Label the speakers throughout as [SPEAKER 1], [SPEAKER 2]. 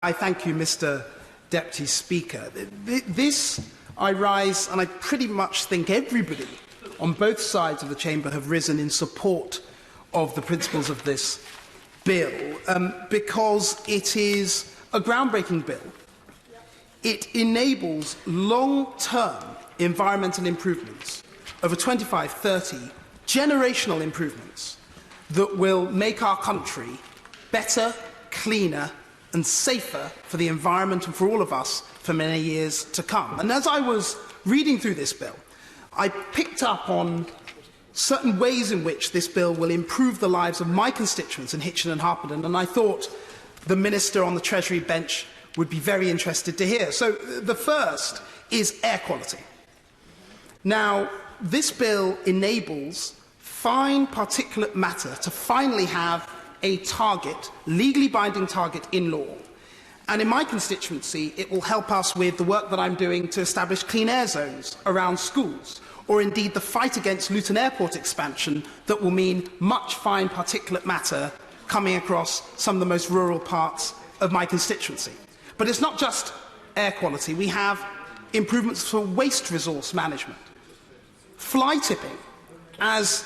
[SPEAKER 1] I thank you, Mr. Deputy Speaker. I rise, and I pretty much think everybody on both sides of the chamber have risen in support of the principles of this bill, because it is a groundbreaking bill. It enables long-term environmental improvements over 25, 30, generational improvements that will make our country better, cleaner and safer for the environment and for all of us for many years to come. And as I was reading through this bill, I picked up on certain ways in which this bill will improve the lives of my constituents in Hitchin and Harpenden, and I thought the Minister on the Treasury bench would be very interested to hear. So the first is air quality. Now, this bill enables fine particulate matter to finally have a target, legally binding target in law. And in my constituency, it will help us with the work that I'm doing to establish clean air zones around schools, or indeed the fight against Luton Airport expansion that will mean much fine particulate matter coming across some of the most rural parts of my constituency. But it's not just air quality. We have improvements for waste resource management. Fly tipping, as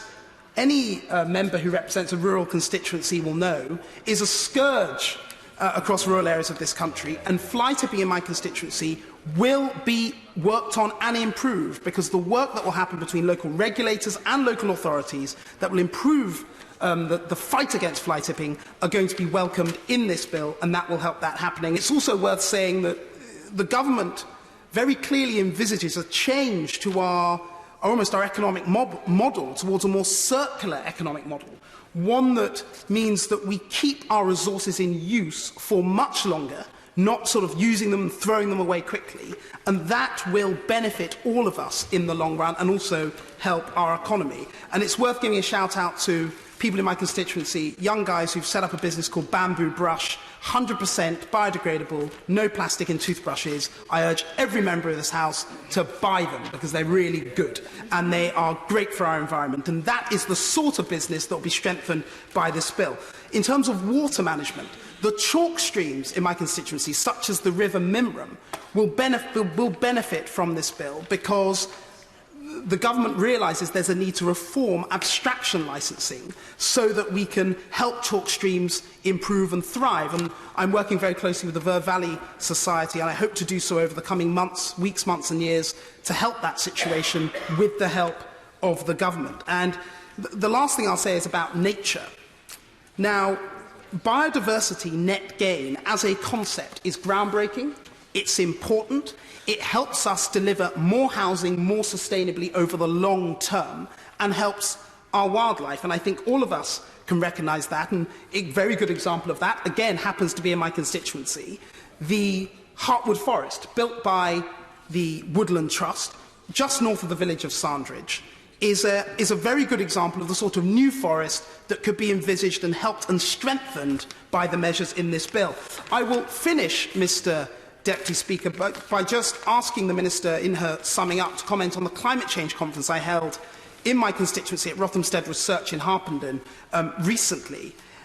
[SPEAKER 1] any member who represents a rural constituency will know, is a scourge across rural areas of this country, and fly tipping in my constituency will be worked on and improved, because the work that will happen between local regulators and local authorities that will improve the fight against fly tipping are going to be welcomed in this bill, and that will help that happening. It's also worth saying that the government very clearly envisages a change to our economic model towards a more circular economic model, one that means that we keep our resources in use for much longer, not sort of using them and throwing them away quickly, and that will benefit all of us in the long run and also help our economy. And it's worth giving a shout out to people in my constituency, young guys who've set up a business called Bamboo Brush, 100% biodegradable, no plastic in toothbrushes. I urge every member of this House to buy them because they're really good and they are great for our environment. And that is the sort of business that will be strengthened by this bill. In terms of water management, the chalk streams in my constituency, such as the River Mimram, will benefit from this bill because the government realises there's a need to reform abstraction licensing so that we can help chalk streams improve and thrive. And I'm working very closely with the Ver Valley Society, and I hope to do so over the coming weeks, months and years to help that situation with the help of the government. And the last thing I'll say is about nature. Now, biodiversity net gain as a concept is groundbreaking. It's important. It helps us deliver more housing more sustainably over the long term and helps our wildlife. And I think all of us can recognise that. And a very good example of that, again, happens to be in my constituency. The Hartwood Forest, built by the Woodland Trust, just north of the village of Sandridge, is a very good example of the sort of new forest that could be envisaged and helped and strengthened by the measures in this bill. I will finish, Mr. Deputy Speaker, by just asking the Minister in her summing up to comment on the climate change conference I held in my constituency at Rothamsted Research in Harpenden recently.